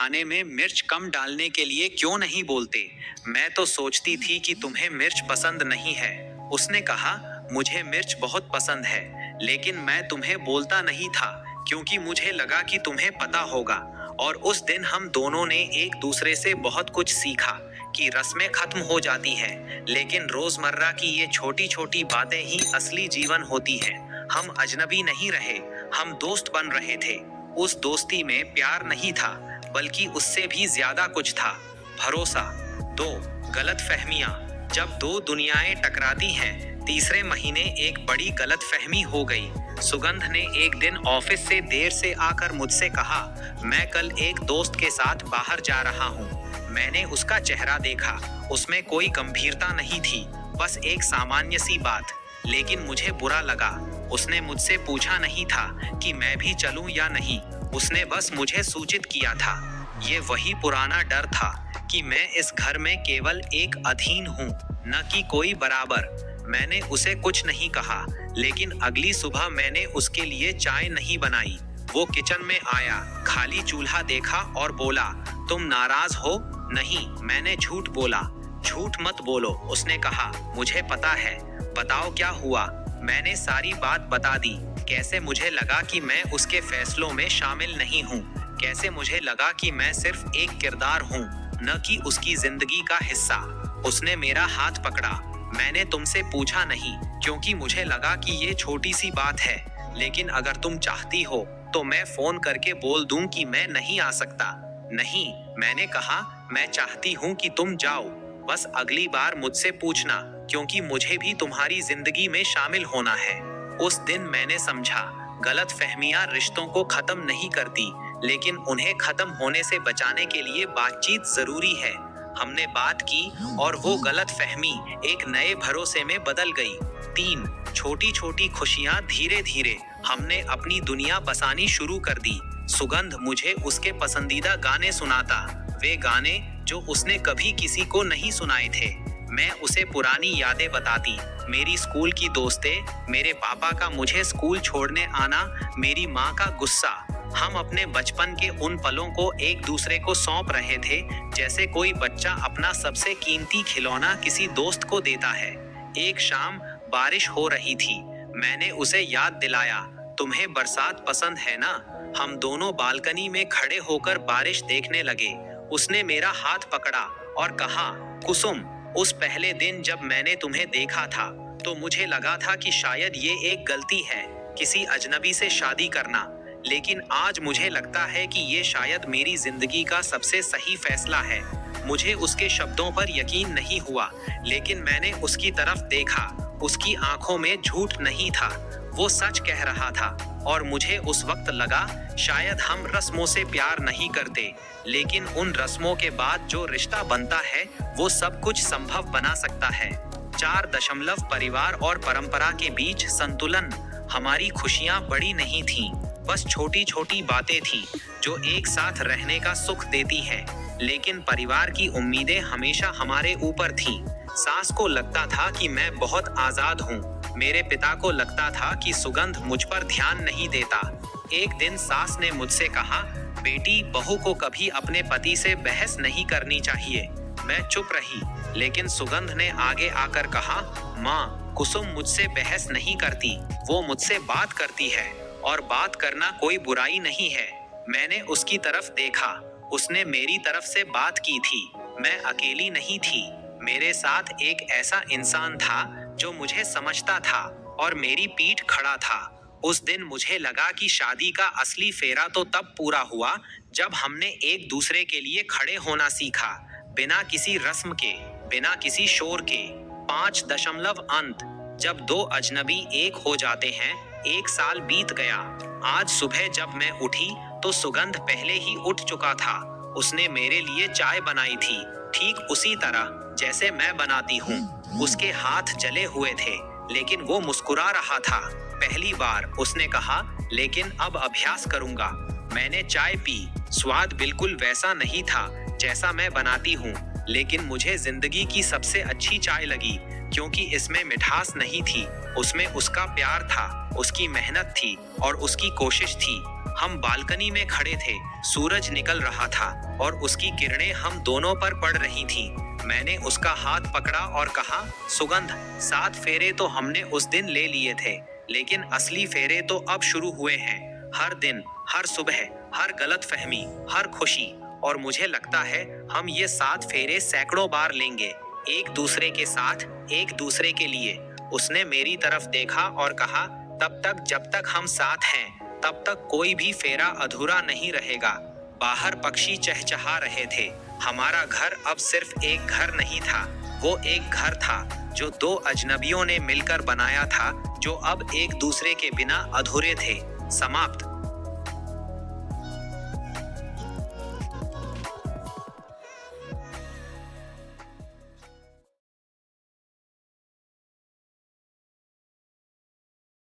खाने में मिर्च कम डालने के लिए क्यों नहीं बोलते? मैं तो सोचती थी कि तुम्हें मिर्च पसंद नहीं है। उसने कहा, मुझे मिर्च बहुत पसंद है, लेकिन मैं तुम्हें बोलता नहीं था क्योंकि मुझे लगा कि तुम्हें पता होगा। और उस दिन हम दोनों ने एक दूसरे से बहुत कुछ सीखा कि रस्में खत्म हो जाती हैं, लेकिन रोजमर्रा की ये छोटी छोटी बातें ही असली जीवन होती हैं। हम अजनबी नहीं रहे, हम दोस्त बन रहे थे। उस दोस्ती में प्यार नहीं था, बल्कि उससे भी ज्यादा कुछ था, भरोसा। 2 गलतफहमियां। जब दो दुनियाएं टकराती हैं, तीसरे महीने एक बड़ी गलतफहमी हो गई। सुगंध ने एक दिन ऑफिस से देर से आकर मुझसे कहा, मैं कल एक दोस्त के साथ बाहर जा रहा हूँ। मैंने उसका चेहरा देखा, उसमें कोई गंभीरता नहीं थी, बस एक सामान्य सी बात। लेकिन मुझे बुरा लगा। उसने मुझसे पूछा नहीं था कि मैं भी चलूं या नहीं, उसने बस मुझे सूचित किया था। ये वही पुराना डर था कि मैं इस घर में केवल एक अधीन हूँ, न कि कोई बराबर। मैंने उसे कुछ नहीं कहा, लेकिन अगली सुबह मैंने उसके लिए चाय नहीं बनाई। वो किचन में आया, खाली चूल्हा देखा और बोला, तुम नाराज हो? नहीं, मैंने झूठ बोला। झूठ मत बोलो, उसने कहा, मुझे पता है। बताओ क्या हुआ? मैंने सारी बात बता दी। कैसे मुझे लगा कि मैं उसके फैसलों में शामिल नहीं हूँ, कैसे मुझे लगा कि मैं सिर्फ एक किरदार हूँ, न कि उसकी जिंदगी का हिस्सा। उसने मेरा हाथ पकड़ा। मैंने तुमसे पूछा नहीं, क्योंकि मुझे लगा कि ये छोटी सी बात है, लेकिन अगर तुम चाहती हो तो मैं फोन करके बोल दूं कि मैं नहीं आ सकता। नहीं, मैंने कहा, मैं चाहती हूँ कि तुम जाओ, बस अगली बार मुझसे पूछना, क्योंकि मुझे भी तुम्हारी जिंदगी में शामिल होना है। उस दिन मैंने समझा, गलतफहमियां रिश्तों को खत्म नहीं करती, लेकिन उन्हें खत्म होने से बचाने के लिए बातचीत जरूरी है। हमने बात की और वो गलतफहमी एक नए भरोसे में बदल गई। 3 छोटी छोटी खुशियां। धीरे धीरे हमने अपनी दुनिया बसानी शुरू कर दी। सुगंध मुझे उसके पसंदीदा गाने सुनाता, वे गाने जो उसने कभी किसी को नहीं सुनाए थे। मैं उसे पुरानी यादें बताती, मेरी स्कूल की दोस्तें, मेरे पापा का मुझे स्कूल छोड़ने आना, मेरी माँ का गुस्सा। हम अपने बचपन के उन पलों को एक दूसरे को सौंप रहे थे, जैसे कोई बच्चा अपना सबसे कीमती खिलौना किसी दोस्त को देता है। एक शाम बारिश हो रही थी। मैंने उसे याद दिलाया, तुम्हें बरसात पसंद है ना? हम दोनों बालकनी में खड़े होकर बारिश देखने लगे। उसने मेरा हाथ पकड़ा और कहा, कुसुम, उस पहले दिन जब मैंने तुम्हें देखा था तो मुझे लगा था कि शायद ये एक गलती है, किसी अजनबी से शादी करना, लेकिन आज मुझे लगता है कि ये शायद मेरी जिंदगी का सबसे सही फैसला है। मुझे उसके शब्दों पर यकीन नहीं हुआ, लेकिन मैंने उसकी तरफ देखा। उसकी आंखों में झूठ नहीं था, वो सच कह रहा था। और मुझे उस वक्त लगा, शायद हम रस्मों से प्यार नहीं करते, लेकिन उन रस्मों के बाद जो रिश्ता बनता है वो सब कुछ संभव बना सकता है। 4 परिवार और परंपरा के बीच संतुलन। हमारी खुशियां बड़ी नहीं थीं, बस छोटी छोटी बातें थीं जो एक साथ रहने का सुख देती हैं। लेकिन परिवार की उम्मीदें हमेशा हमारे ऊपर थीं। सास को लगता था कि मैं बहुत आजाद हूँ। मेरे पिता को लगता था कि सुगंध मुझ पर ध्यान नहीं देता। एक दिन सास ने मुझसे कहा, बेटी, बहू को कभी अपने पति से बहस नहीं करनी चाहिए। मैं चुप रही, लेकिन सुगंध ने आगे आकर कहा, माँ, कुसुम मुझसे बहस नहीं करती, वो मुझसे बात करती है, और बात करना कोई बुराई नहीं है। मैंने उसकी तरफ देखा, उसने मेरी तरफ से बात की थी। मैं अकेली नहीं थी, मेरे साथ एक ऐसा इंसान था जो मुझे समझता था और मेरी पीठ खड़ा था। उस दिन मुझे लगा कि शादी का असली फेरा तो तब पूरा हुआ जब हमने एक दूसरे के लिए खड़े होना सीखा, बिना किसी रस्म के, बिना किसी शोर के। 5 अंत। जब दो अजनबी एक हो जाते हैं। 1 साल बीत गया। आज सुबह जब मैं उठी तो सुगंध पहले ही उठ चुका था। उसने मेरे लिए चाय बनाई थी, ठीक उसी तरह जैसे मैं बनाती हूँ। उसके हाथ जले हुए थे, लेकिन वो मुस्कुरा रहा था। पहली बार उसने कहा, लेकिन अब अभ्यास करूंगा। मैंने चाय पी। स्वाद बिल्कुल वैसा नहीं था जैसा मैं बनाती हूँ, लेकिन मुझे जिंदगी की सबसे अच्छी चाय लगी, क्योंकि इसमें मिठास नहीं थी, उसमें उसका प्यार था, उसकी मेहनत थी और उसकी कोशिश थी। हम बालकनी में खड़े थे, सूरज निकल रहा था और उसकी किरणें हम दोनों पर पड़ रही थीं। मैंने उसका हाथ पकड़ा और कहा, सुगंध, 7 फेरे तो हमने उस दिन ले लिए थे, लेकिन असली फेरे तो अब शुरू हुए हैं। हर दिन, हर सुबह, हर गलतफहमी, हर खुशी, और मुझे लगता है हम ये 7 फेरे सैकड़ों बार लेंगे, एक दूसरे के साथ, एक दूसरे के लिए। उसने मेरी तरफ देखा और कहा, तब तक जब तक हम साथ हैं, तब तक कोई भी फेरा अधूरा नहीं रहेगा। बाहर पक्षी चहचहा रहे थे। हमारा घर अब सिर्फ एक घर नहीं था, वो एक घर था जो 2 अजनबियों ने मिलकर बनाया था, जो अब एक दूसरे के बिना अधूरे थे। समाप्त।